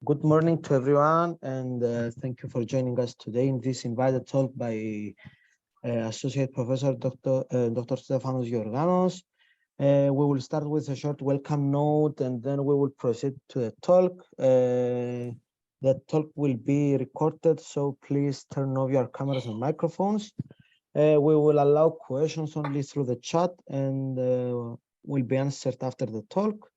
Good morning to everyone, and thank you for joining us today in this invited talk by Associate Professor Dr. Stefanos Georganos. We will start with a short welcome note, and then we will proceed to the talk. The talk will be recorded, so please turn off your cameras and microphones. We will allow questions only through the chat, and will be answered after the talk.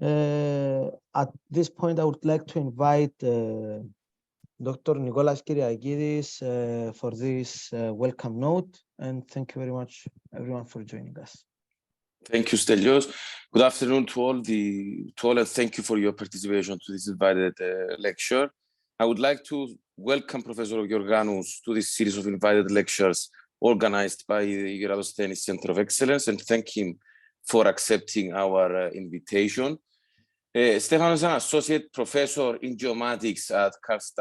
At this point, I would like to invite Dr. Nikolas Kyriakidis for this welcome note, and thank you very much, everyone, for joining us. Thank you, Stelios. Good afternoon to all, and thank you for your participation to this invited lecture. I would like to welcome Professor Georganos to this series of invited lectures organized by the ERATOSTHENES Centre of Excellence, and thank him for accepting our invitation. Stefanos is an associate professor in geomatics at Cyprus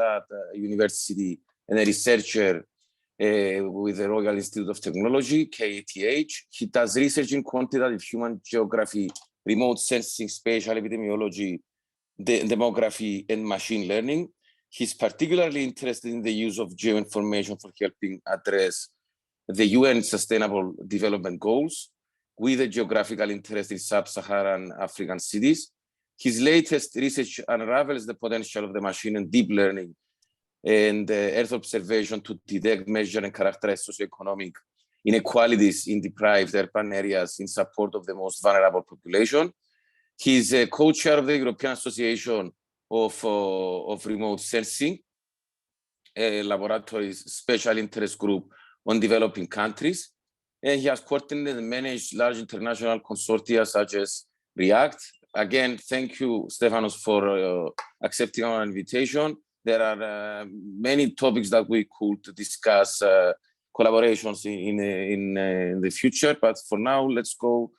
University and a researcher with the Royal Institute of Technology, KATH. He does research in quantitative human geography, remote sensing, spatial epidemiology, demography, and machine learning. He's particularly interested in the use of geoinformation for helping address the UN Sustainable Development Goals with a geographical interest in sub-Saharan African cities. His latest research unravels the potential of the machine and deep learning and Earth observation to detect, measure, and characterize socioeconomic inequalities in deprived urban areas in support of the most vulnerable population. He's a co-chair of the European Association of Remote Sensing, a laboratory's special interest group on developing countries. And he has coordinated and managed large international consortia such as REACT. Again, thank you, Stefanos, for accepting our invitation. There are many topics that we could discuss collaborations in the future, but for now, let's go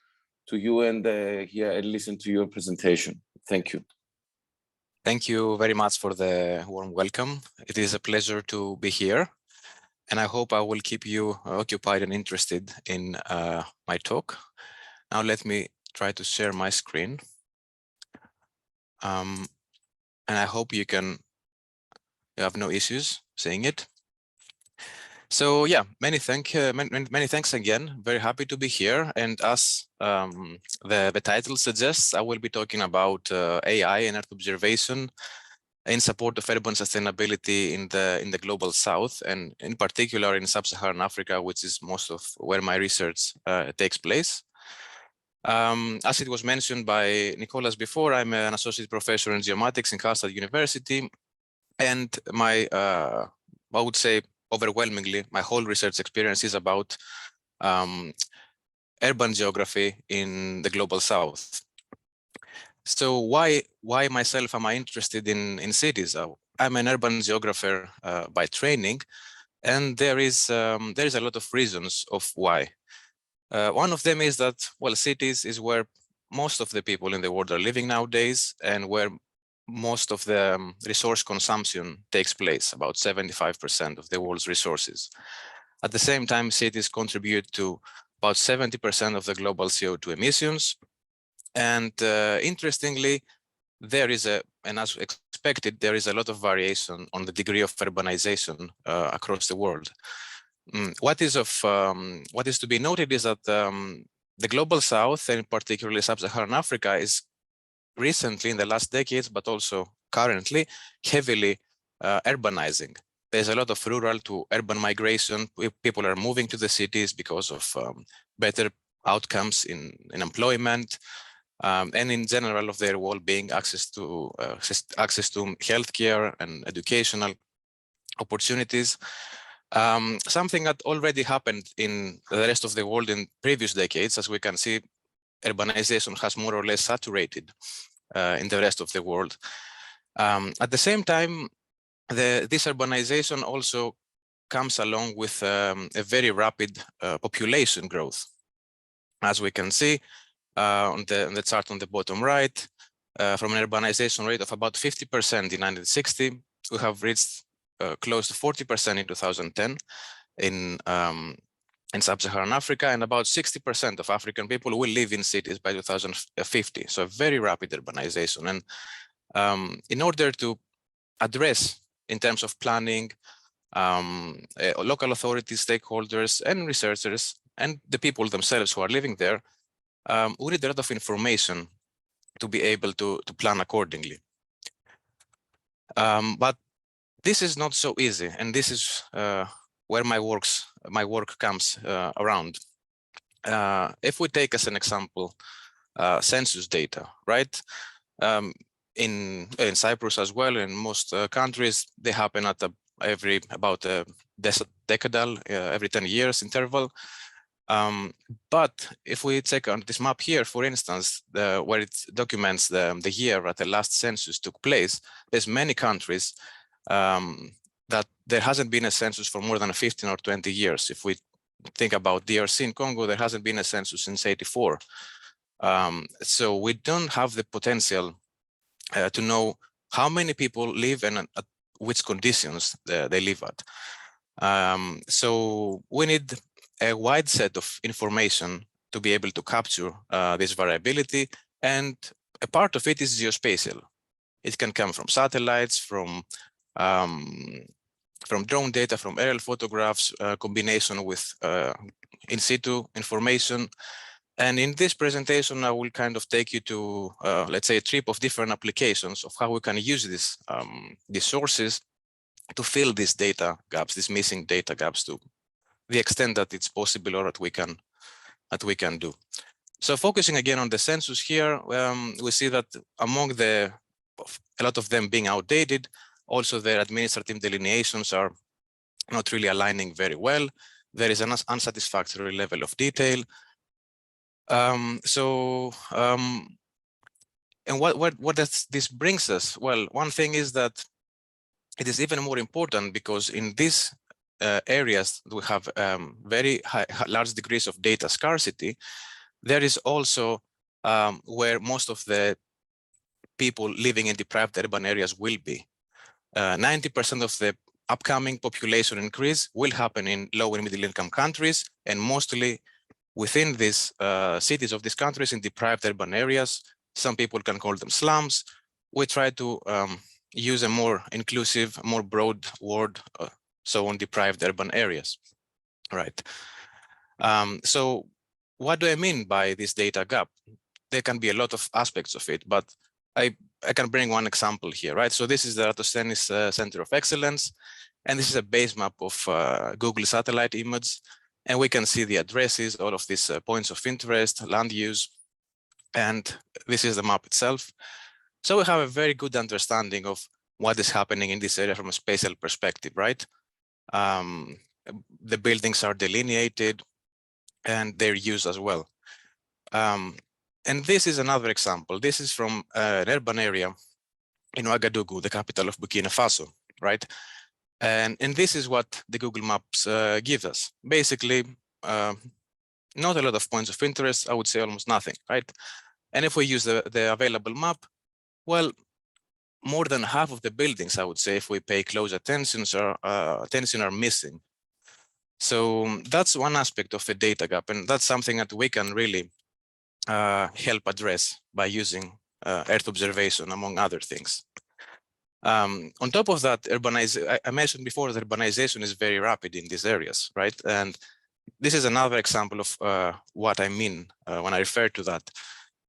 to you and hear and listen to your presentation. Thank you. Thank you very much for the warm welcome. It is a pleasure to be here, and I hope I will keep you occupied and interested in my talk. Now let me try to share my screen. And I hope you have no issues seeing it. So yeah, many thanks again. Very happy to be here. And as the title suggests, I will be talking about AI and Earth observation in support of urban sustainability in the global south, and in particular in sub-Saharan Africa, which is most of where my research takes place. As it was mentioned by Nicholas before, I'm an associate professor in geomatics in Cyprus University, and my, I would say overwhelmingly, my whole research experience is about urban geography in the global south. So why myself am I interested in cities? I'm an urban geographer by training, and there is a lot of reasons of why. One of them is that, well, cities is where most of the people in the world are living nowadays, and where most of the resource consumption takes place, about 75% of the world's resources. At the same time, cities contribute to about 70% of the global CO2 emissions. And interestingly, there is and as expected, there is a lot of variation on the degree of urbanization across the world. What is to be noted is that the global south, and particularly sub-Saharan Africa, is recently in the last decades, but also currently, heavily urbanizing. There's a lot of rural to urban migration. People are moving to the cities because of better outcomes in employment, and in general of their well-being, access to healthcare and educational opportunities. Something that already happened in the rest of the world in previous decades. As we can see, urbanization has more or less saturated in the rest of the world. At the same time, this urbanization also comes along with a very rapid population growth. As we can see on the chart on the bottom right, from an urbanization rate of about 50% in 1960, we have reached close to 40% in 2010 in in sub-Saharan Africa, and about 60% of African people will live in cities by 2050. So a very rapid urbanization. And in order to address in terms of planning, local authorities, stakeholders, and researchers, and the people themselves who are living there, we need a lot of information to be able to plan accordingly. But this is not so easy, and this is where my work comes around. If we take as an example census data, right? In Cyprus as well, in most countries, they happen at about a decadal, every 10 years interval. But if we check on this map here, for instance, where it documents the year that the last census took place, there's many countries that there hasn't been a census for more than 15 or 20 years. If we think about DRC in Congo, there hasn't been a census since '84. So we don't have the potential to know how many people live and at which conditions they live at. So we need a wide set of information to be able to capture this variability, and a part of it is geospatial. It can come from satellites, from drone data, from aerial photographs, combination with in situ information. And in this presentation, I will kind of take you to, let's say, a trip of different applications of how we can use these sources to fill these data gaps, these missing data gaps, to the extent that it's possible or that we can do. So focusing again on the census here, we see that among a lot of them being outdated, also their administrative delineations are not really aligning very well. There is an unsatisfactory level of detail. And what this brings us? Well, one thing is that it is even more important because in these areas we have very large degrees of data scarcity. There is also where most of the people living in deprived urban areas will be. 90% of the upcoming population increase will happen in low and middle income countries, and mostly within these cities of these countries in deprived urban areas. Some people can call them slums. We try to use a more inclusive, more broad word, so on deprived urban areas, right? So what do I mean by this data gap? There can be a lot of aspects of it, but I can bring one example here, right? So this is the ERATOSTHENES Centre of Excellence, and this is a base map of Google satellite image. And we can see the addresses, all of these points of interest, land use, and this is the map itself. So we have a very good understanding of what is happening in this area from a spatial perspective, right? The buildings are delineated and their use as well. And this is another example. This is from an urban area in Ouagadougou, the capital of Burkina Faso, right? And this is what the Google Maps gives us. Basically, not a lot of points of interest, I would say almost nothing, right? And if we use the available map, well, more than half of the buildings, I would say, if we pay close attention, are missing. So that's one aspect of the data gap, and that's something that we can really help address by using Earth observation, among other things. On top of that, I mentioned before that urbanization is very rapid in these areas, right? And this is another example of what I mean when I refer to that.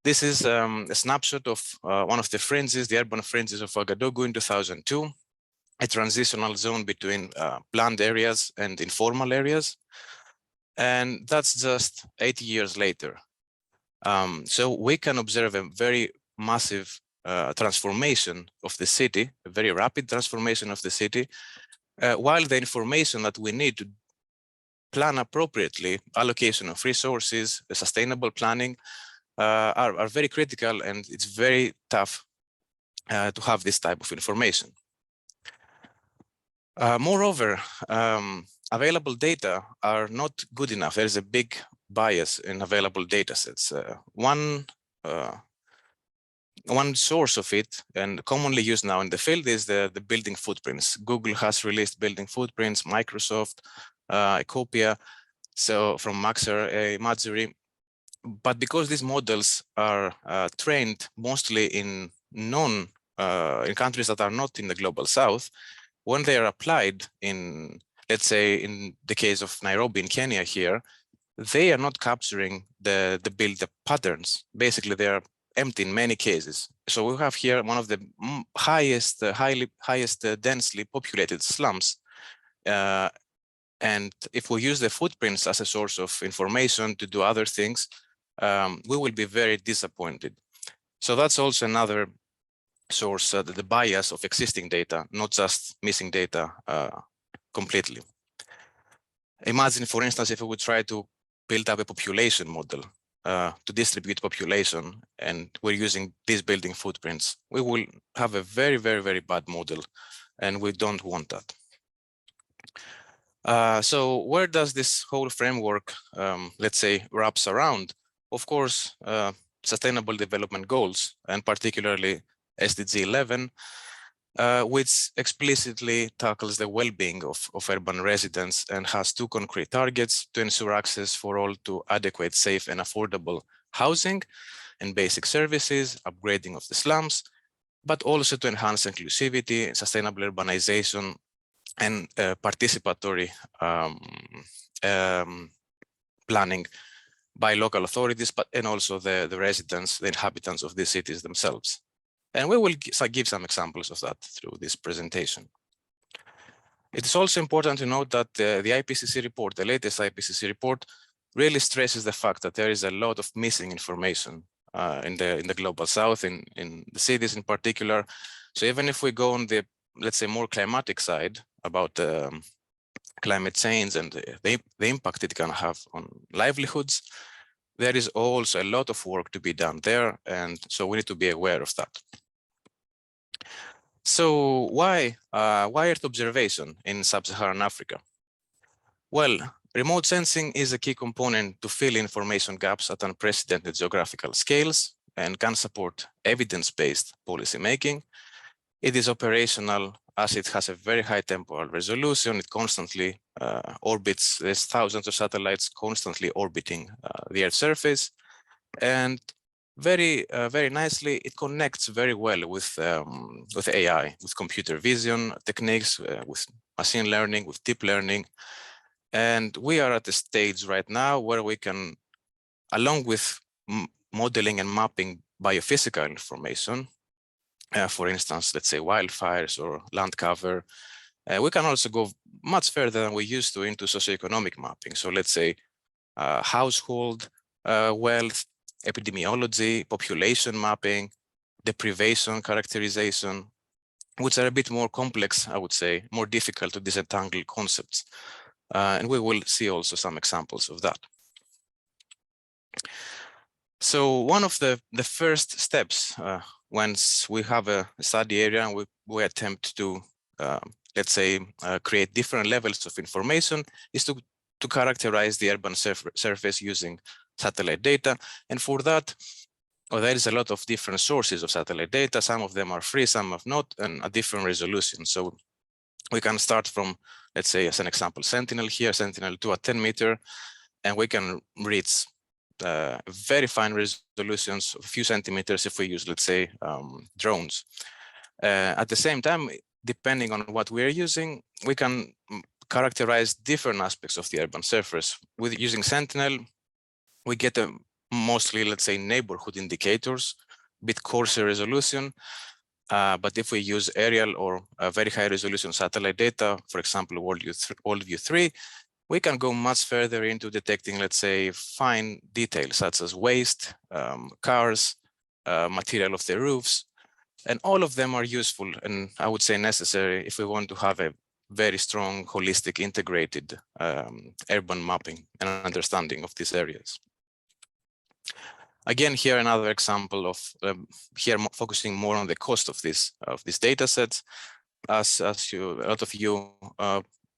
This is a snapshot of one of the fringes, the urban fringes of Ouagadougou in 2002, a transitional zone between planned areas and informal areas. And that's just 80 years later. So we can observe a very massive transformation of the city, a very rapid transformation of the city, while the information that we need to plan appropriately, allocation of resources, sustainable planning, are very critical, and it's very tough to have this type of information. Moreover, available data are not good enough. There is a big bias in available data sets. One source of it, and commonly used now in the field, is the building footprints. Google has released building footprints, Microsoft, Ecopia, so from Maxer Matsuri. But because these models are trained mostly in in countries that are not in the global south, when they are applied in, let's say, in the case of Nairobi in Kenya here, they are not capturing the build-up patterns. Basically, they are empty in many cases. So we have here one of the highest densely populated slums. And if we use the footprints as a source of information to do other things, we will be very disappointed. So that's also another source, the bias of existing data, not just missing data completely. Imagine, for instance, if we would try to build up a population model to distribute population, and we're using these building footprints, we will have a very, very, very bad model, and we don't want that. So where does this whole framework, let's say, wraps around? Of course, Sustainable Development Goals, and particularly SDG 11, which explicitly tackles the well-being of urban residents and has two concrete targets: to ensure access for all to adequate, safe, and affordable housing and basic services, upgrading of the slums, but also to enhance inclusivity, sustainable urbanization, and participatory planning by local authorities, and also the residents, the inhabitants of these cities themselves. And we will give some examples of that through this presentation. It is also important to note that the IPCC report, the latest IPCC report, really stresses the fact that there is a lot of missing information in the global south, in the cities in particular. So even if we go on the, let's say, more climatic side about climate change and the impact it can have on livelihoods, there is also a lot of work to be done there, and so we need to be aware of that. So why Earth observation in sub-Saharan Africa? Well, remote sensing is a key component to fill information gaps at unprecedented geographical scales and can support evidence-based policymaking. It is operational as it has a very high temporal resolution. It constantly orbits, there's thousands of satellites constantly orbiting the Earth's surface. And very nicely, it connects very well with AI, with computer vision techniques, with machine learning, with deep learning. And we are at a stage right now where we can, along with modeling and mapping biophysical information, for instance, let's say wildfires or land cover, we can also go much further than we used to into socioeconomic mapping. So let's say household wealth, epidemiology, population mapping, deprivation characterization, which are a bit more complex, I would say, more difficult to disentangle concepts. And we will see also some examples of that. So one of the first steps, once we have a study area and we attempt to, let's say, create different levels of information, is to characterize the urban surface using satellite data. And for that, there is a lot of different sources of satellite data. Some of them are free, some are not, and a different resolution. So we can start from, let's say, as an example, Sentinel here, Sentinel-2 at 10 meter, and we can reach very fine resolutions, a few centimeters if we use, let's say, drones. At the same time, depending on what we're using, we can characterize different aspects of the urban surface. With using Sentinel, we get a mostly, let's say, neighborhood indicators, a bit coarser resolution. But if we use aerial or very high resolution satellite data, for example, WorldView 3, we can go much further into detecting, let's say, fine details such as waste, cars, material of the roofs, and all of them are useful and I would say necessary if we want to have a very strong, holistic, integrated urban mapping and understanding of these areas. Again, here another example of here focusing more on the cost of these data sets. As a lot of you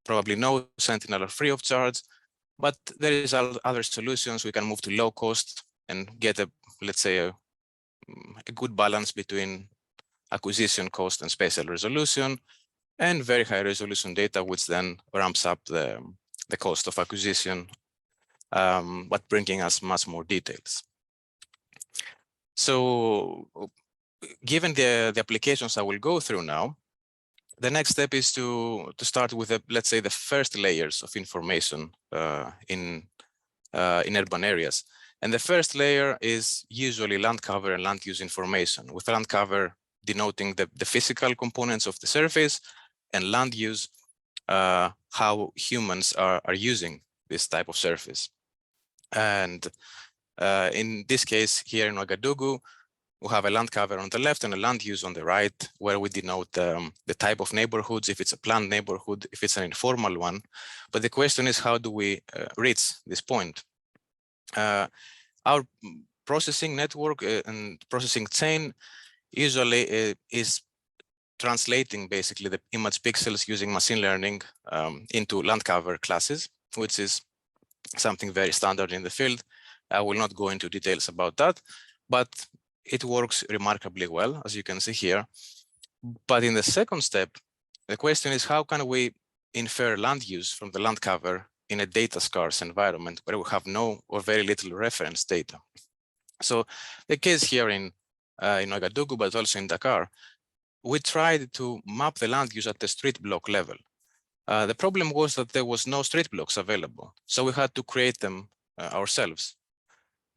probably know, Sentinel are free of charge, but there is other solutions. We can move to low cost and get a, let's say, a good balance between acquisition cost and spatial resolution, and very high resolution data, which then ramps up the cost of acquisition but bringing us much more details. So given the applications I will go through now, the next step is to start with, let's say, the first layers of information in urban areas. And the first layer is usually land cover and land use information, with land cover denoting the physical components of the surface, and land use, how humans are using this type of surface. And in this case, here in Ouagadougou, we have a land cover on the left and a land use on the right, where we denote the type of neighborhoods, if it's a planned neighborhood, if it's an informal one. But the question is, how do we reach this point? Our processing network and processing chain usually is translating basically the image pixels using machine learning into land cover classes, which is something very standard in the field. I will not go into details about that, but it works remarkably well, as you can see here. But in the second step, the question is, how can we infer land use from the land cover in a data scarce environment where we have no or very little reference data? So the case here in Ouagadougou, but also in Dakar, we tried to map the land use at the street block level. The problem was that there was no street blocks available, so we had to create them ourselves.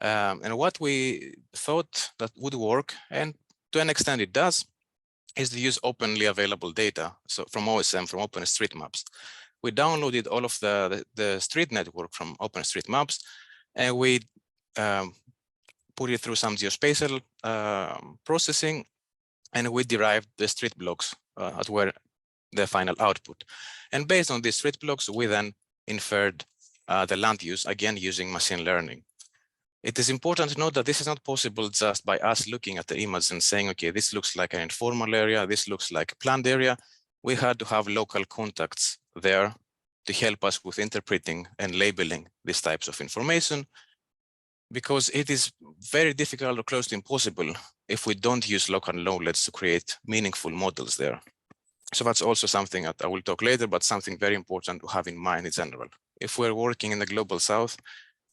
And what we thought that would work, and to an extent it does, is to use openly available data, so from OSM, from OpenStreetMaps. We downloaded all of the street network from OpenStreetMaps, and we put it through some geospatial processing, and we derived the street blocks at where the final output. And based on these street blocks, we then inferred the land use, again using machine learning. It is important to note that this is not possible just by us looking at the image and saying, okay, this looks like an informal area, this looks like a planned area. We had to have local contacts there to help us with interpreting and labeling these types of information, because it is very difficult or close to impossible if we don't use local knowledge to create meaningful models there. So that's also something that I will talk later, but something very important to have in mind in general. If we're working in the Global South,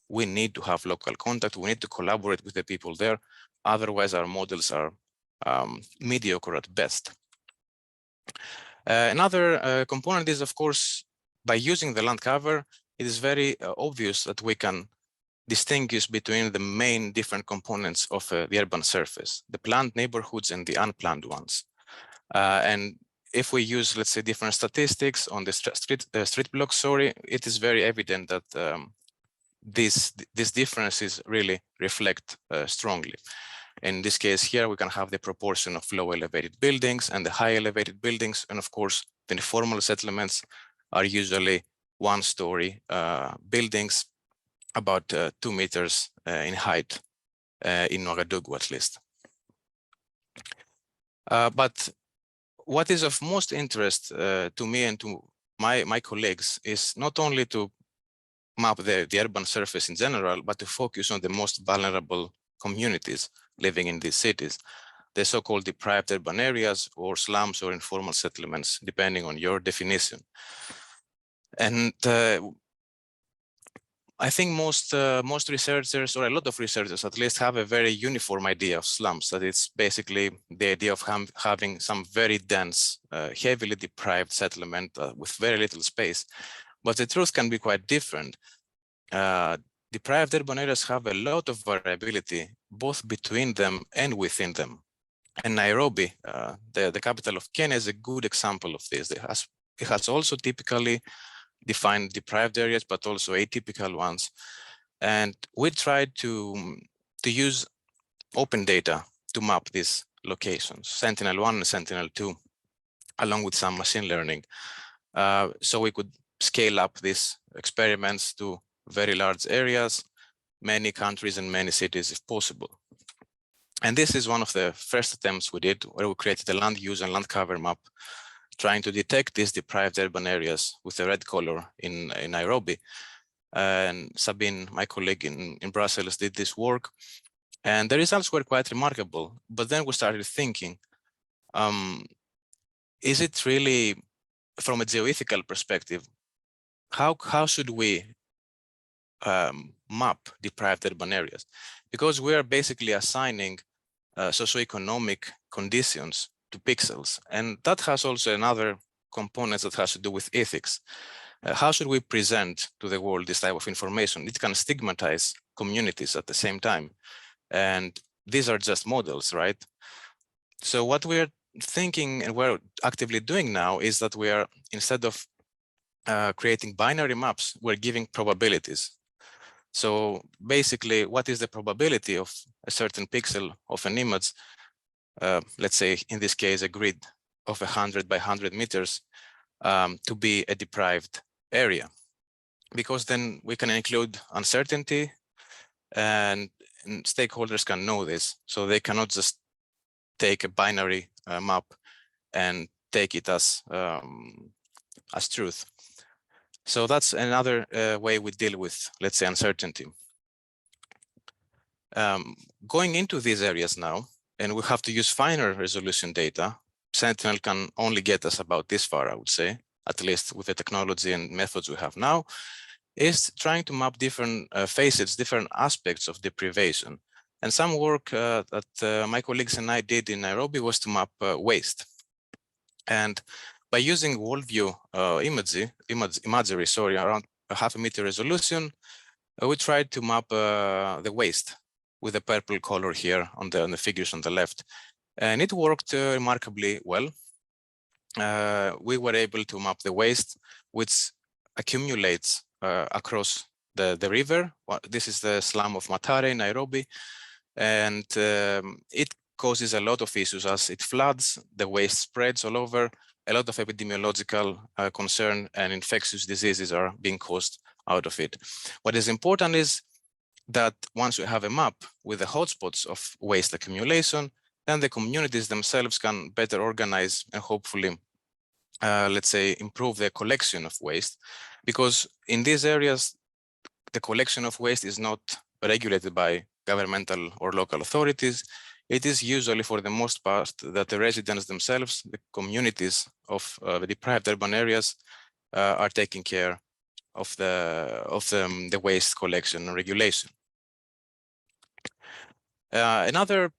we need to have local contact. We need to collaborate with the people there. Otherwise, our models are mediocre at best. Another component is, of course, by using the land cover, it is very obvious that we can distinguish between the main different components of the urban surface, the planned neighborhoods and the unplanned ones. And if we use, let's say, different statistics on the street block, it is very evident that these differences really reflect strongly. In this case here, we can have the proportion of low elevated buildings and the high elevated buildings. And of course, the informal settlements are usually one-story buildings, about 2 meters in height, in Ouagadougou at least. But what is of most interest to me and to my colleagues is not only to map the urban surface in general, but to focus on the most vulnerable communities living in these cities, the so-called deprived urban areas or slums or informal settlements, depending on your definition. And I think most researchers, or a lot of researchers at least, have a very uniform idea of slums, that it's basically the idea of having some very dense, heavily deprived settlement with very little space. But the truth can be quite different. Deprived urban areas have a lot of variability, both between them and within them. And Nairobi, the capital of Kenya, is a good example of this. It has also typically defined deprived areas, but also atypical ones. And we tried to use open data to map these locations, Sentinel-1 and Sentinel-2, along with some machine learning. So we could scale up these experiments to very large areas, many countries and many cities if possible. And this is one of the first attempts we did, where we created a land use and land cover map, trying to detect these deprived urban areas with the red color in Nairobi. And Sabine, my colleague in Brussels, did this work. And the results were quite remarkable. But then we started thinking, is it really, from a geoethical perspective, how should we map deprived urban areas, because we are basically assigning socioeconomic conditions to pixels. And that has also another component that has to do with ethics. How should we present to the world this type of information? It can stigmatize communities at the same time. And these are just models, right? So what we're thinking and we're actively doing now is that we are, instead of creating binary maps, we're giving probabilities. So basically, what is the probability of a certain pixel of an image, let's say in this case, a grid of 100 by 100 meters, to be a deprived area? Because then we can include uncertainty, and stakeholders can know this. So they cannot just take a binary map and take it as truth. So that's another way we deal with, let's say, uncertainty. Going into these areas now, and we have to use finer resolution data. Sentinel can only get us about this far, I would say, at least with the technology and methods we have now, is trying to map different facets, different aspects of deprivation. And some work that my colleagues and I did in Nairobi was to map waste. And by using worldview imagery, around a 0.5 meter resolution, we tried to map the waste with the purple color here on the figures on the left. And it worked remarkably well. We were able to map the waste, which accumulates across the river. This is the slum of Mathare in Nairobi. And it causes a lot of issues as it floods, the waste spreads all over, a lot of epidemiological concern and infectious diseases are being caused out of it. What is important is that once we have a map with the hotspots of waste accumulation, then the communities themselves can better organize and hopefully, let's say, improve the collection of waste. Because in these areas, the collection of waste is not regulated by governmental or local authorities. It is usually, for the most part, that the residents themselves, the communities of the deprived urban areas, are taking care of the waste collection and regulation. Another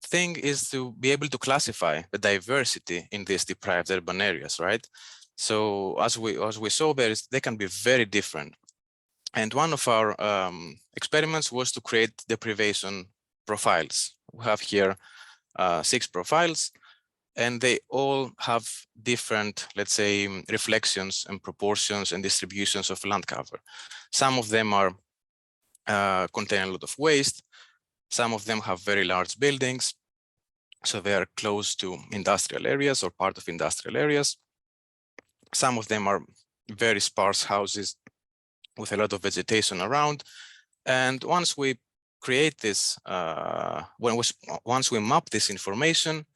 thing is to be able to classify the diversity in these deprived urban areas, right? So as we saw, they can be very different. And one of our experiments was to create deprivation profiles. We have here 6 profiles, and they all have different, let's say, reflections and proportions and distributions of land cover. Some of them are contain a lot of waste. Some of them have very large buildings, so they are close to industrial areas or part of industrial areas. Some of them are very sparse houses with a lot of vegetation around. And once we create this, once we map this information,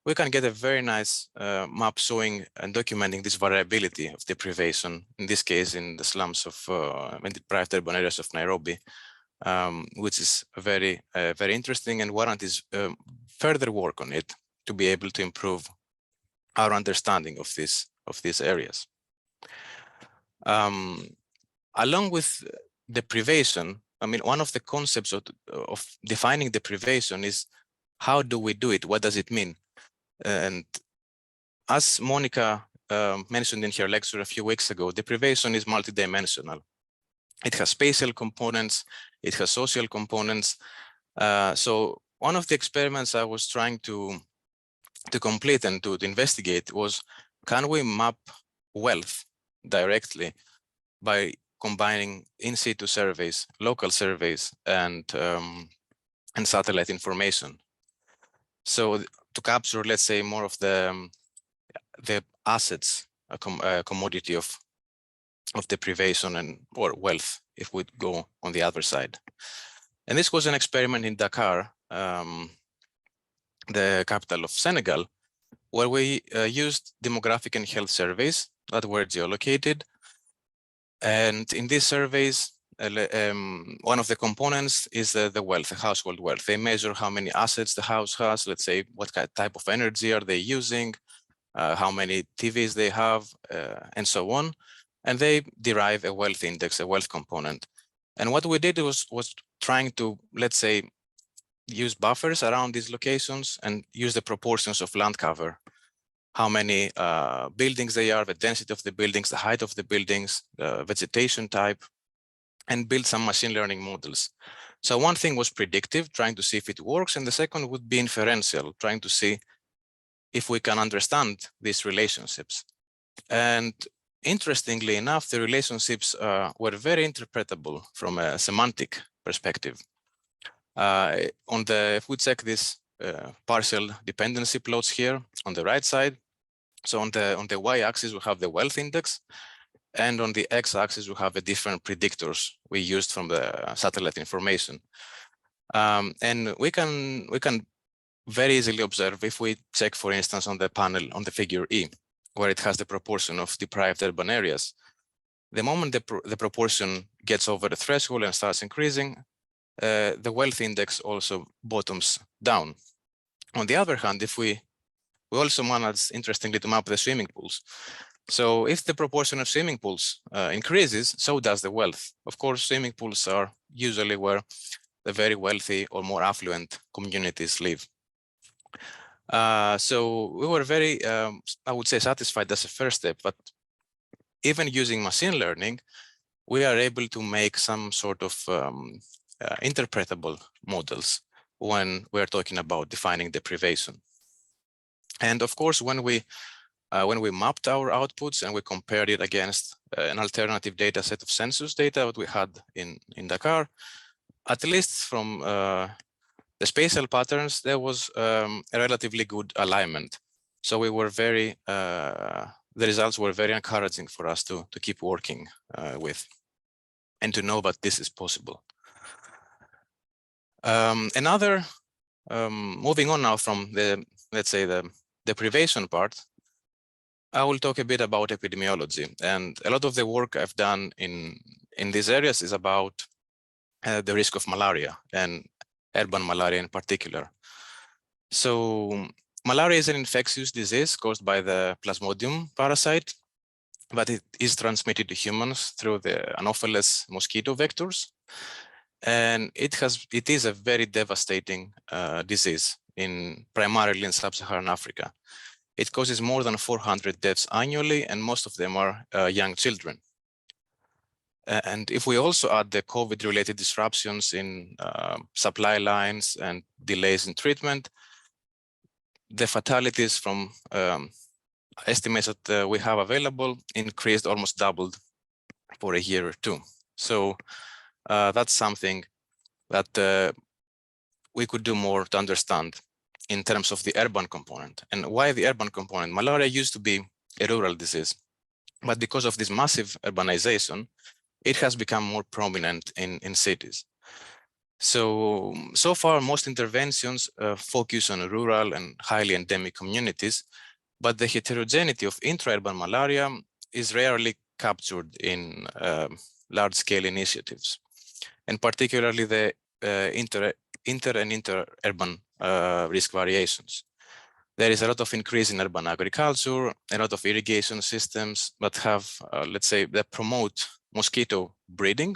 we can get a very nice map showing and documenting this variability of deprivation, in this case in the slums of deprived urban areas of Nairobi, which is very interesting and warrants further work on it to be able to improve our understanding of these areas. Along with deprivation, I mean, one of the concepts of defining deprivation is how do we do it? What does it mean? And as Monica mentioned in her lecture a few weeks ago, deprivation is multidimensional. It has spatial components, it has social components. So one of the experiments I was trying to complete and to investigate was, can we map wealth directly by combining in situ surveys, local surveys, and satellite information? So to capture, let's say, more of the assets, a commodity of deprivation and or wealth, if we go on the other side. And this was an experiment in Dakar, the capital of Senegal, where we used demographic and health surveys that were geolocated. And in these surveys, one of the components is the wealth, the household wealth. They measure how many assets the house has, let's say, what type of energy are they using, how many TVs they have, and so on. And they derive a wealth index, a wealth component. And what we did was trying to, let's say, use buffers around these locations and use the proportions of land cover, how many buildings they are, the density of the buildings, the height of the buildings, the vegetation type, and build some machine learning models. So one thing was predictive, trying to see if it works, and the second would be inferential, trying to see if we can understand these relationships. And interestingly enough, the relationships were very interpretable from a semantic perspective. If we check this partial dependency plots here on the right side, so on the y-axis we have the wealth index, and on the x-axis we have the different predictors we used from the satellite information. And we can very easily observe if we check, for instance, on the panel on the figure E, where it has the proportion of deprived urban areas. The moment the proportion gets over the threshold and starts increasing, the wealth index also bottoms down. On the other hand, if we also managed, interestingly, to map the swimming pools. So if the proportion of swimming pools increases, so does the wealth. Of course, swimming pools are usually where the very wealthy or more affluent communities live. So we were very, I would say, satisfied as a first step, but even using machine learning, we are able to make some sort of interpretable models when we're talking about defining deprivation. And of course, when we mapped our outputs and we compared it against an alternative data set of census data that we had in Dakar, at least from the spatial patterns, there was a relatively good alignment. So we were very, the results were very encouraging for us to keep working with and to know that this is possible. Moving on now from the, let's say, the deprivation part, I will talk a bit about epidemiology. And a lot of the work I've done in these areas is about the risk of malaria and urban malaria in particular. So malaria is an infectious disease caused by the Plasmodium parasite, but it is transmitted to humans through the Anopheles mosquito vectors. And it is a very devastating disease primarily in sub-Saharan Africa. It causes more than 400 deaths annually, and most of them are young children. And if we also add the COVID-related disruptions in supply lines and delays in treatment, the fatalities from estimates that we have available increased, almost doubled for a year or two. So that's something that we could do more to understand in terms of the urban component. And why the urban component? Malaria used to be a rural disease, but because of this massive urbanization, it has become more prominent in cities. So far, most interventions focus on rural and highly endemic communities, but the heterogeneity of intra-urban malaria is rarely captured in large-scale initiatives, and particularly the inter- and inter-urban risk variations. There is a lot of increase in urban agriculture, a lot of irrigation systems that have, let's say, that promote mosquito breeding,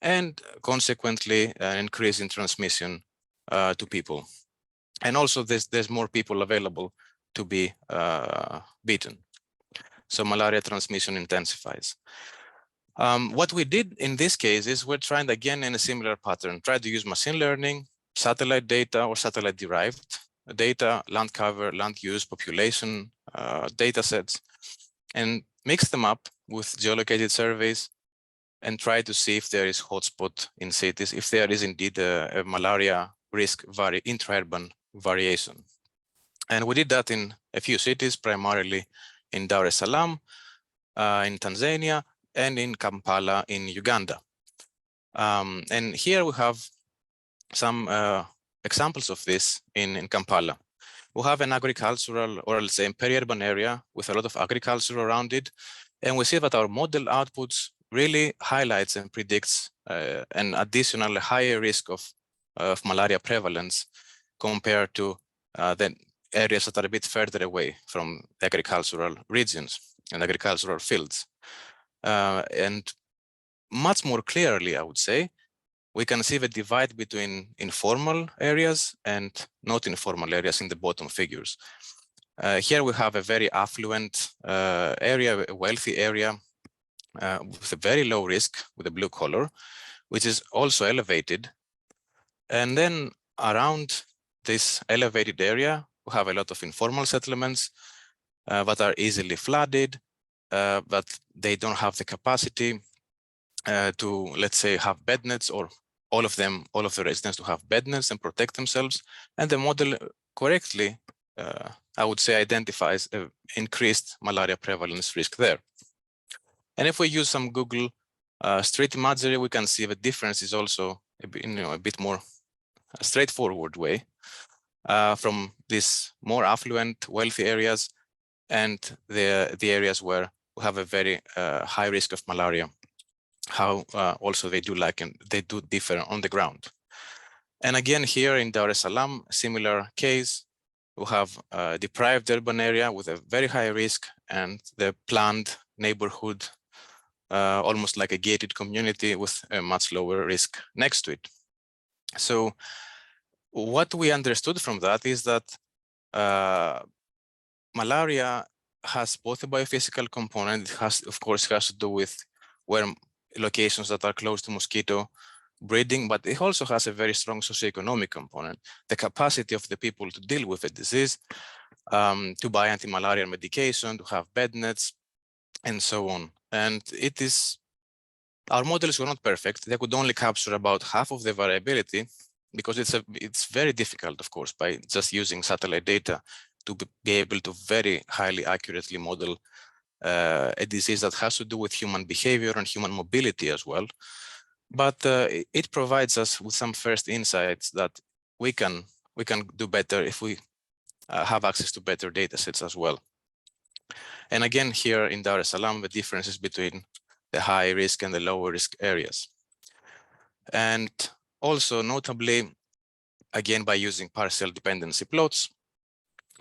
and consequently an increase in transmission to people. And also there's more people available to be beaten. So malaria transmission intensifies. What we did in this case is we're trying again in a similar pattern, try to use machine learning, satellite data or satellite derived data, land cover, land use, population data sets, and mix them up with geolocated surveys and try to see if there is hotspot in cities, if there is indeed a malaria risk intra-urban variation. And we did that in a few cities, primarily in Dar es Salaam, in Tanzania, and in Kampala in Uganda. And here we have some examples of this in Kampala. We have an agricultural, or let's say peri-urban area with a lot of agriculture around it. And we see that our model outputs really highlights and predicts an additional higher risk of malaria prevalence compared to the areas that are a bit further away from agricultural regions and agricultural fields. And much more clearly, I would say, we can see the divide between informal areas and not informal areas in the bottom figures. Here we have a very affluent area, a wealthy area with a very low risk with a blue color, which is also elevated. And then around this elevated area, we have a lot of informal settlements that are easily flooded, but they don't have the capacity to, let's say, have bed nets, or all of the residents to have bed nets and protect themselves. And the model correctly, I would say, identifies an increased malaria prevalence risk there. And if we use some Google street imagery, we can see the difference is also a bit more straightforward way from these more affluent, wealthy areas and the areas where we have a very high risk of malaria, how also they do differ on the ground. And again, here in Dar es Salaam, similar case, we have a deprived urban area with a very high risk and the planned neighborhood, almost like a gated community with a much lower risk next to it. So what we understood from that is that malaria has both a biophysical component. It has, of course, has to do with where locations that are close to mosquito breeding, but it also has a very strong socioeconomic component. The capacity of the people to deal with the disease, to buy anti-malarial medication, to have bed nets, and so on. And it is, our models were not perfect. They could only capture about half of the variability because it's very difficult, of course, by just using satellite data to be able to very highly accurately model a disease that has to do with human behavior and human mobility as well. But it provides us with some first insights that we can do better if we have access to better data sets as well. And again, here in Dar es Salaam, the differences between the high risk and the lower risk areas. And also notably, again, by using partial dependency plots,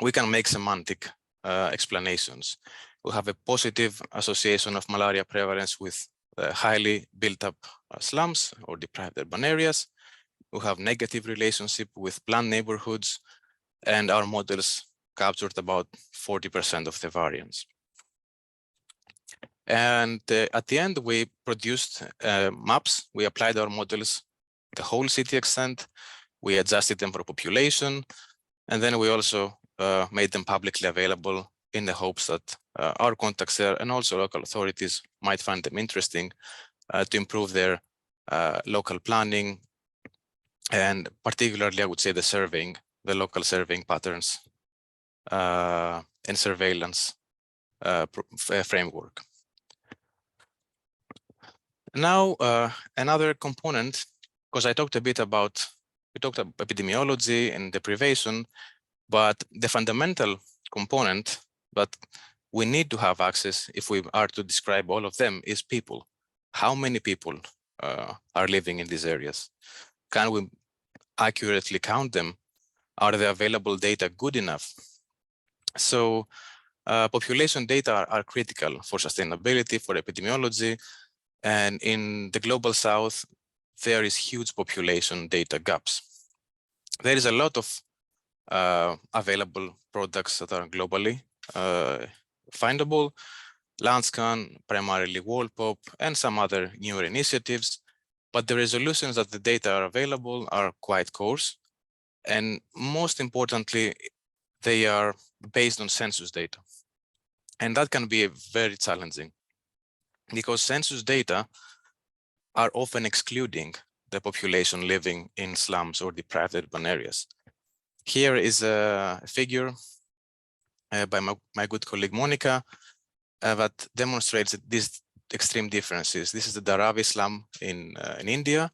we can make semantic explanations. We have a positive association of malaria prevalence with highly built up slums or deprived urban areas. We have negative relationship with planned neighborhoods, and our models captured about 40% of the variance. And at the end, we produced maps. We applied our models the whole city extent. We adjusted them for population, and then we also made them publicly available in the hopes that our contacts there and also local authorities might find them interesting to improve their local planning, and particularly, I would say, the local surveying patterns and surveillance framework. Now, another component, because I talked a bit about, we talked about epidemiology and deprivation, but the fundamental component that we need to have access if we are to describe all of them is people. How many people are living in these areas? Can we accurately count them? Are the available data good enough? So population data are critical for sustainability, for epidemiology. And in the global south, there is huge population data gaps. There is a lot of available products that are globally findable, Landscan, primarily WallPop, and some other newer initiatives. But the resolutions that the data are available are quite coarse. And most importantly, they are based on census data. And that can be very challenging because census data are often excluding the population living in slums or deprived urban areas. Here is a figure by my good colleague Monica that demonstrates these extreme differences. This is the Dharavi slum in India,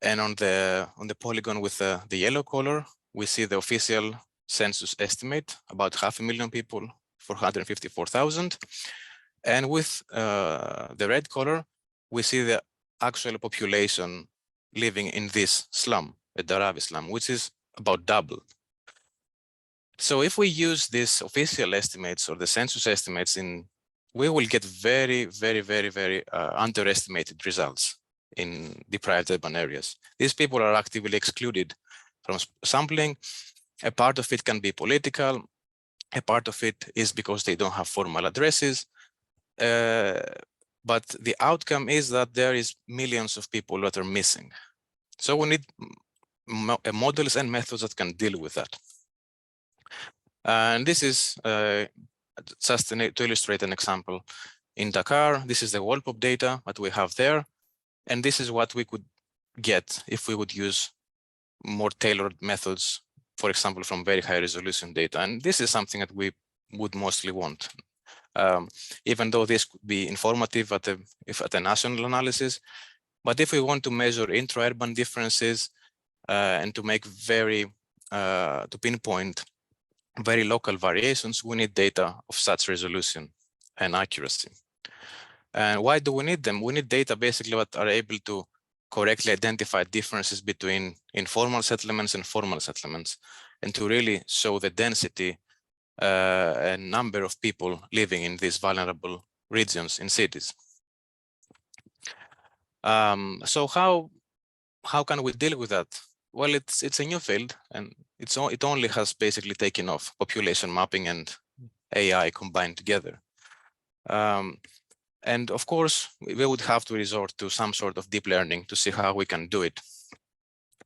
and on the polygon with the yellow color, we see the official census estimate, about 500,000 people, 454,000. And with the red color, we see the actual population living in this slum, the Dharavi slum, which is about double. So if we use these official estimates or the census estimates in we will get very underestimated results in deprived urban areas. These people are actively excluded from sampling. A part of it can be political. A part of it is because they don't have formal addresses. But the outcome is that there is millions of people that are missing. So we need models and methods that can deal with that. And this is just to illustrate an example. In Dakar, this is the wall pop data that we have there. And this is what we could get if we would use more tailored methods, for example, from very high resolution data. And this is something that we would mostly want. Even though this could be informative at a national analysis, but if we want to measure intra-urban differences and to make to pinpoint very local variations, we need data of such resolution and accuracy. And why do we need them? We need data basically that are able to correctly identify differences between informal settlements and formal settlements, and to really show the density and number of people living in these vulnerable regions in cities. So how can we deal with that? Well, it's a new field, and it only has basically taken off, population mapping and AI combined together. And of course, we would have to resort to some sort of deep learning to see how we can do it.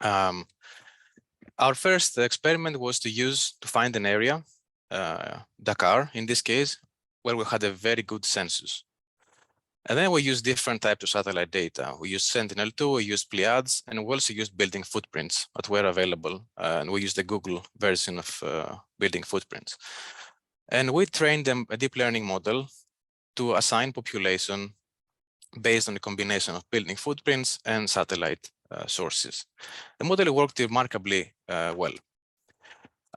Our first experiment was to find an area, Dakar in this case, where we had a very good census. And then we used different types of satellite data. We used Sentinel-2, we used Pleiades, and we also used building footprints that were available. And we used the Google version of building footprints. And we trained them a deep learning model to assign population based on a combination of building footprints and satellite sources. The model worked remarkably well.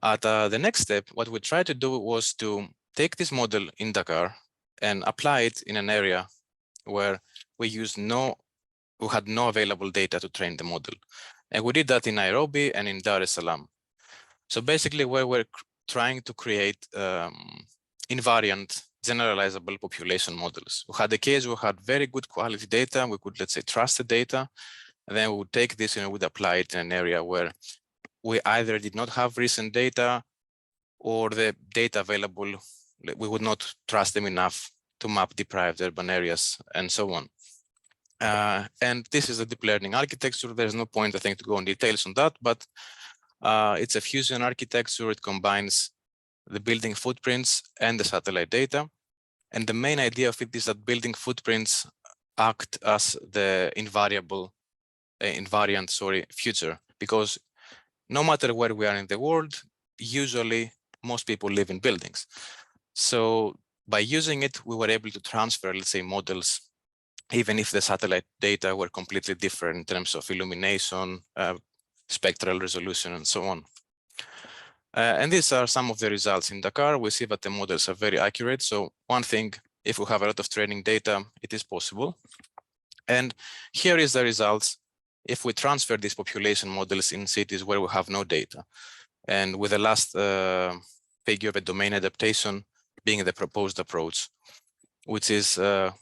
At the next step, what we tried to do was to take this model in Dakar and apply it in an area where we had no available data to train the model. And we did that in Nairobi and in Dar es Salaam. So basically, where we're trying to create invariant generalizable population models. We had a case where we had very good quality data. We could, let's say, trust the data. And then we would take this and we would apply it in an area where we either did not have recent data, or the data available, we would not trust them enough to map deprived urban areas, and so on. And this is a deep learning architecture. There's no point, I think, to go in details on that, but it's a fusion architecture. It combines the building footprints and the satellite data. And the main idea of it is that building footprints act as the invariant future, because no matter where we are in the world, usually most people live in buildings. So by using it, we were able to transfer, let's say, models, even if the satellite data were completely different in terms of illumination, spectral resolution, and so on. And these are some of the results in Dakar. We see that the models are very accurate. So one thing, if we have a lot of training data, it is possible. And here is the results if we transfer these population models in cities where we have no data. And with the last figure of a domain adaptation being the proposed approach, which is, it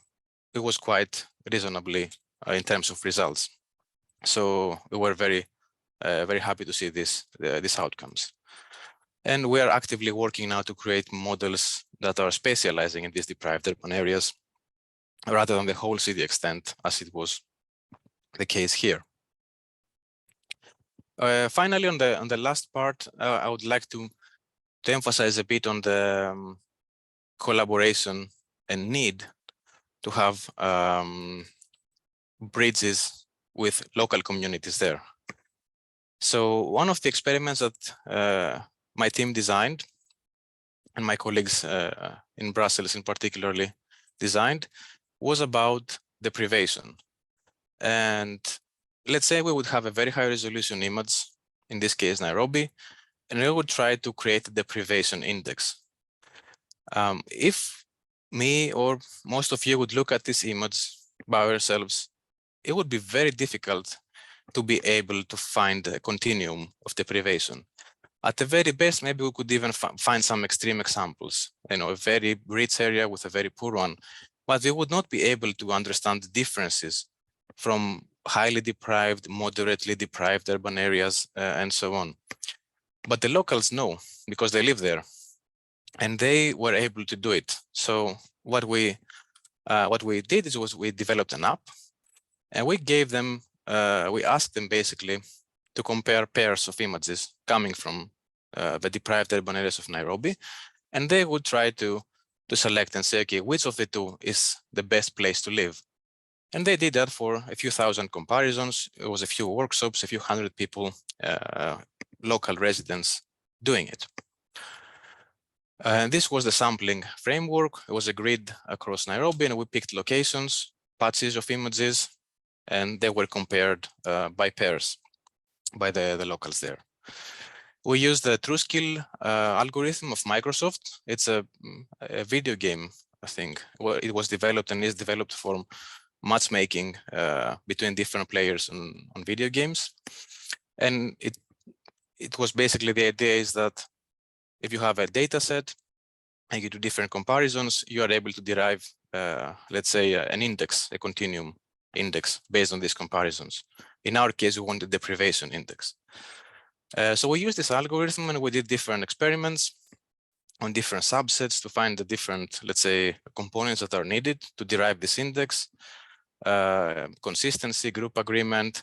was quite reasonably in terms of results. So we were very happy to see these outcomes. And we are actively working now to create models that are specializing in these deprived urban areas, rather than the whole city extent, as it was the case here. Finally, on the last part, I would like to emphasize a bit on the collaboration and need to have bridges with local communities there. So one of the experiments that my team designed, and my colleagues in Brussels in particularly designed, was about deprivation. And let's say we would have a very high resolution image, in this case Nairobi, and we would try to create a deprivation index. If me or most of you would look at this image by ourselves, it would be very difficult to be able to find a continuum of deprivation. At the very best, maybe we could even find some extreme examples, a very rich area with a very poor one, but we would not be able to understand the differences from highly deprived, moderately deprived urban areas, and so on. But the locals know because they live there, and they were able to do it. So what we did was we developed an app, and we gave them, we asked them basically to compare pairs of images coming from the deprived urban areas of Nairobi, and they would try to select and say, okay, which of the two is the best place to live? And they did that for a few thousand comparisons. It was a few workshops, a few hundred people, local residents doing it. And this was the sampling framework. It was a grid across Nairobi, and we picked locations, patches of images, and they were compared by pairs by the locals there. We used the TrueSkill algorithm of Microsoft. It's a video game, I think. Well, it was developed and is developed for matchmaking between different players on video games. And it was basically, the idea is that if you have a data set and you do different comparisons, you are able to derive, let's say, an index, a continuum index based on these comparisons. In our case, we want the deprivation index. So we used this algorithm, and we did different experiments on different subsets to find the different, let's say, components that are needed to derive this index, consistency, group agreement,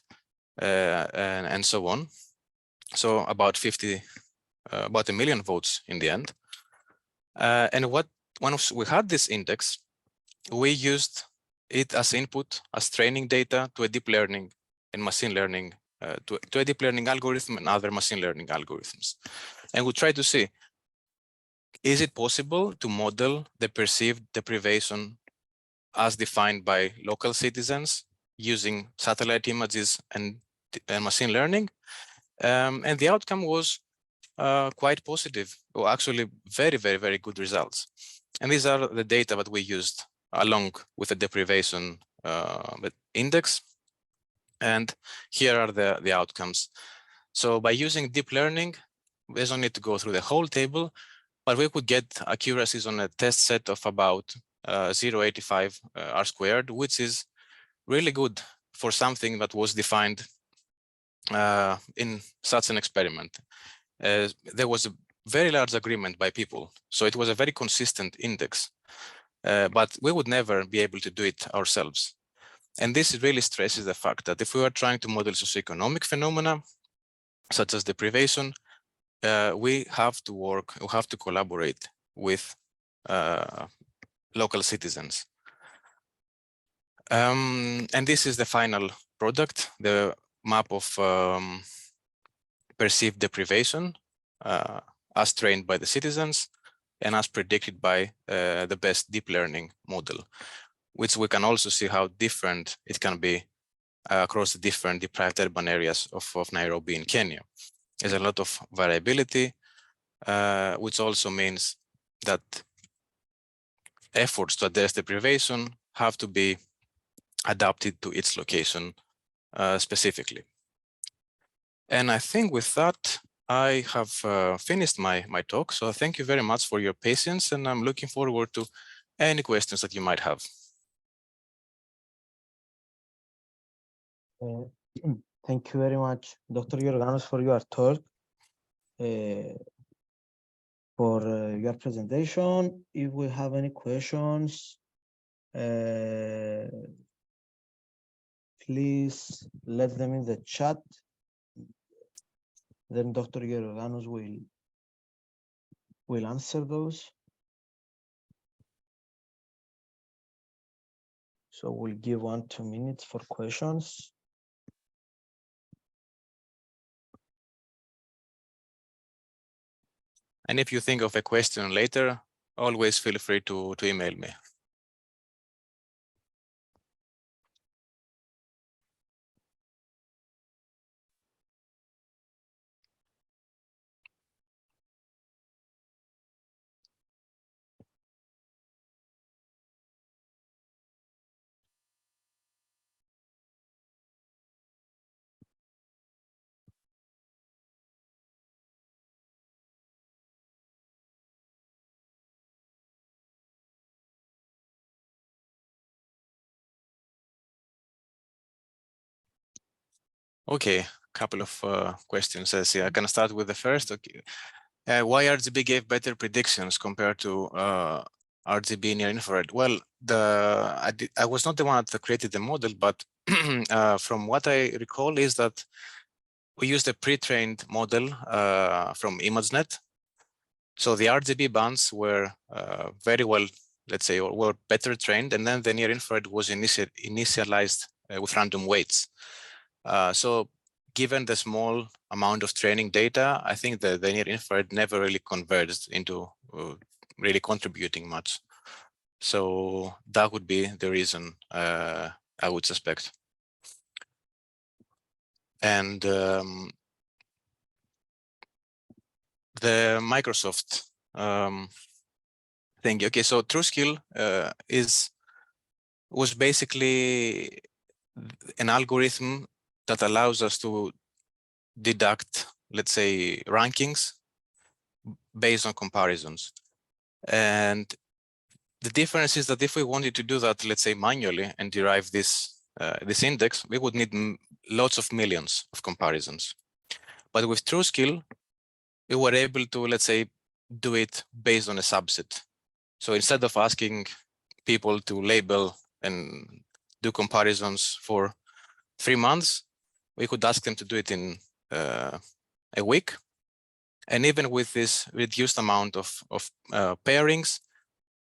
and so on. So about 1 million votes in the end. And once we had this index, we used it as input, as training data to a deep learning and machine learning, to a deep learning algorithm and other machine learning algorithms. And we try to see, is it possible to model the perceived deprivation as defined by local citizens using satellite images and machine learning? And the outcome was quite positive, or actually very, very, very good results. And these are the data that we used along with the deprivation index. And here are the outcomes. So by using deep learning, we don't need to go through the whole table, but we could get accuracies on a test set of about 0.85 R², which is really good for something that was defined in such an experiment. There was a very large agreement by people, so it was a very consistent index, but we would never be able to do it ourselves. And this really stresses the fact that if we are trying to model socioeconomic phenomena, such as deprivation, we have to collaborate with local citizens. And this is the final product, the map of perceived deprivation as trained by the citizens and as predicted by the best deep learning model, which we can also see how different it can be across the different deprived urban areas of Nairobi in Kenya. There's a lot of variability, which also means that efforts to address deprivation have to be adapted to its location specifically. And I think with that, I have finished my talk. So thank you very much for your patience, and I'm looking forward to any questions that you might have. Thank you very much, Dr. Georganos, for your talk, for your presentation. If we have any questions, please let them in the chat. Then Dr. Georganos will answer those. So we'll give 1-2 minutes for questions. And if you think of a question later, always feel free to email me. Okay, a couple of questions. I see. I can start with the first. Okay. Why RGB gave better predictions compared to RGB near infrared? Well, I was not the one that created the model, but from what I recall is that we used a pre-trained model from ImageNet. So the RGB bands were very well, let's say, or were better trained, and then the near infrared was initialized with random weights. So given the small amount of training data, I think the near infrared never really converged into really contributing much. So that would be the reason, I would suspect. And the Microsoft thing. Okay, so TrueSkill was basically an algorithm that allows us to deduct, let's say, rankings based on comparisons. And the difference is that if we wanted to do that, let's say, manually and derive this index, we would need lots of millions of comparisons. But with TrueSkill, we were able to, let's say, do it based on a subset. So instead of asking people to label and do comparisons for 3 months, we could ask them to do it in a week. And even with this reduced amount of pairings,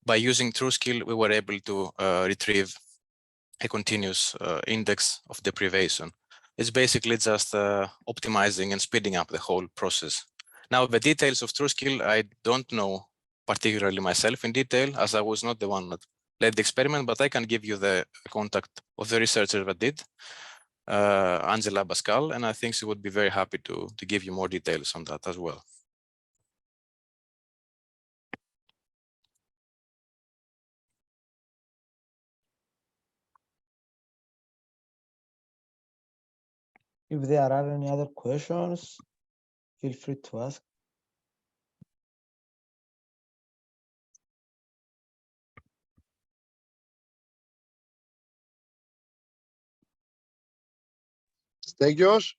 by using TrueSkill, we were able to retrieve a continuous index of deprivation. It's basically just optimizing and speeding up the whole process. Now, the details of TrueSkill, I don't know particularly myself in detail, as I was not the one that led the experiment, but I can give you the contact of the researcher that did, Angela Pascal, and I think she would be very happy to give you more details on that as well. If there are any other questions, feel free to ask. Stegios,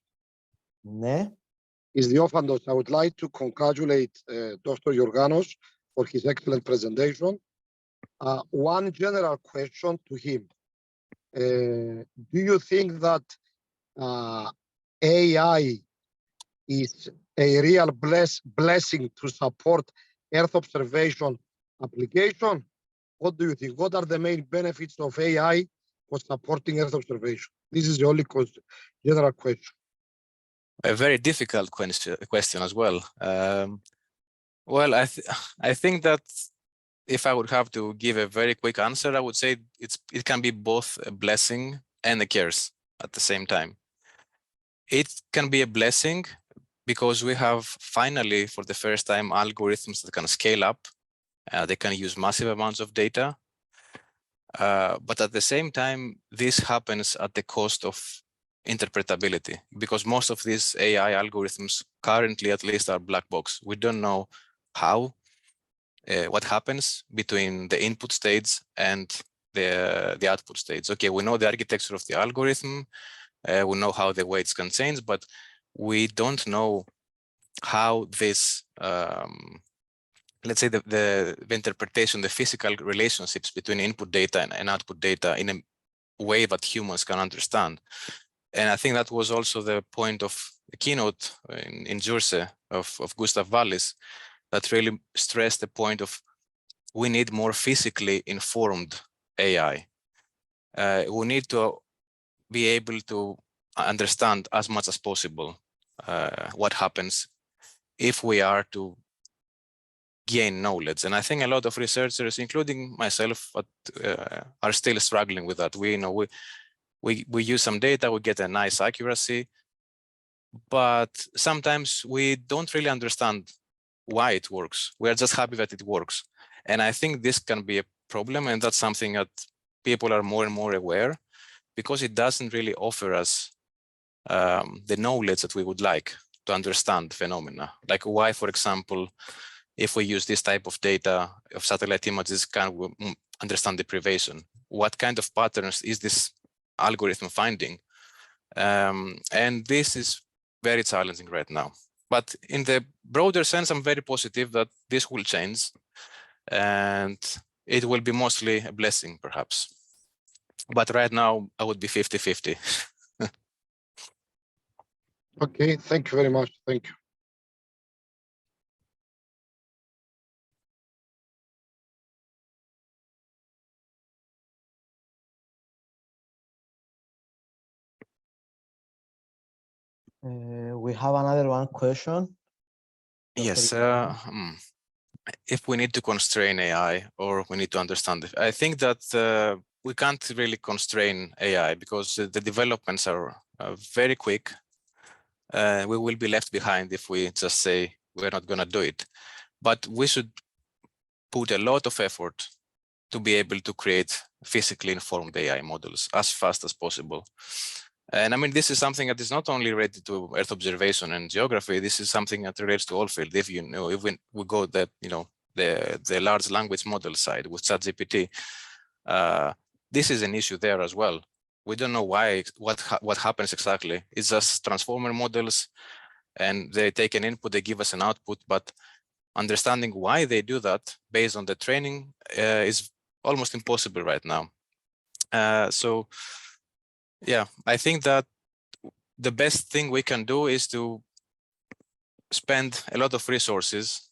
Ναι. is Diofandos. I would like to congratulate Dr. Georganos for his excellent presentation. One general question to him. Do you think that AI is a real blessing to support Earth observation application? What do you think? What are the main benefits of AI for supporting Earth observation? This is the only general question. A very difficult question as well. Well, I think that if I would have to give a very quick answer, I would say it can be both a blessing and a curse at the same time. It can be a blessing because we have finally, for the first time, algorithms that can scale up. They can use massive amounts of data. But at the same time, this happens at the cost of interpretability, because most of these AI algorithms currently, at least, are black box. We don't know how, what happens between the input states and the output states. Okay, we know the architecture of the algorithm, we know how the weights can change, but we don't know how this, let's say, the interpretation, the physical relationships between input data and output data in a way that humans can understand. And I think that was also the point of the keynote in JURSE of Gustav Wallis, that really stressed the point of we need more physically informed AI. We need to be able to understand as much as possible what happens if we are to gain knowledge. And I think a lot of researchers, including myself, are still struggling with that. We use some data, we get a nice accuracy, but sometimes we don't really understand why it works. We are just happy that it works. And I think this can be a problem, and that's something that people are more and more aware, because it doesn't really offer us the knowledge that we would like to understand phenomena. Like why, for example, if we use this type of data of satellite images, can we understand deprivation? What kind of patterns is this algorithm finding? And this is very challenging right now. But in the broader sense, I'm very positive that this will change, and it will be mostly a blessing, perhaps. But right now, I would be 50-50. Okay, thank you very much. Thank you. We have another one question. Yes. If we need to constrain AI or we need to understand it, I think that we can't really constrain AI because the developments are very quick. We will be left behind if we just say we're not going to do it. But we should put a lot of effort to be able to create physically informed AI models as fast as possible. And I mean, this is something that is not only related to Earth observation and geography. This is something that relates to all fields. If if we go the the large language model side with ChatGPT, this is an issue there as well. We don't know why, what happens exactly. It's just transformer models, and they take an input, they give us an output, but understanding why they do that based on the training is almost impossible right now. So yeah, I think that the best thing we can do is to spend a lot of resources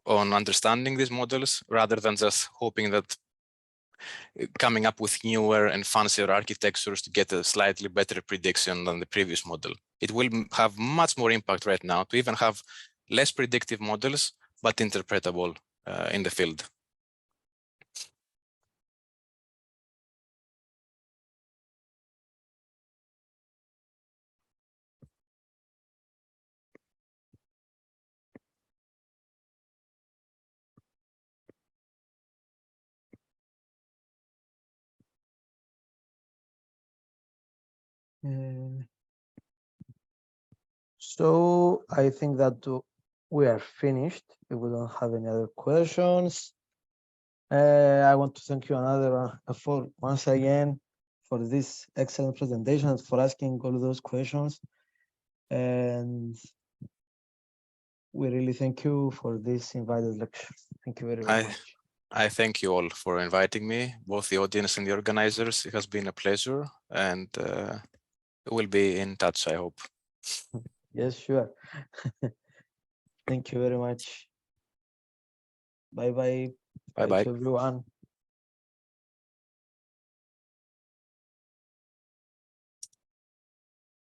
on understanding these models rather than just hoping that coming up with newer and fancier architectures to get a slightly better prediction than the previous model. It will have much more impact right now to even have less predictive models, but interpretable in the field. So I think that we are finished. If we don't have any other questions, I want to thank you once again for this excellent presentation and for asking all those questions. And we really thank you for this invited lecture. Thank you very much. I thank you all for inviting me, both the audience and the organizers. It has been a pleasure, and we'll be in touch, I hope. Yes, sure. Thank you very much. Bye-bye. Bye-bye. To everyone.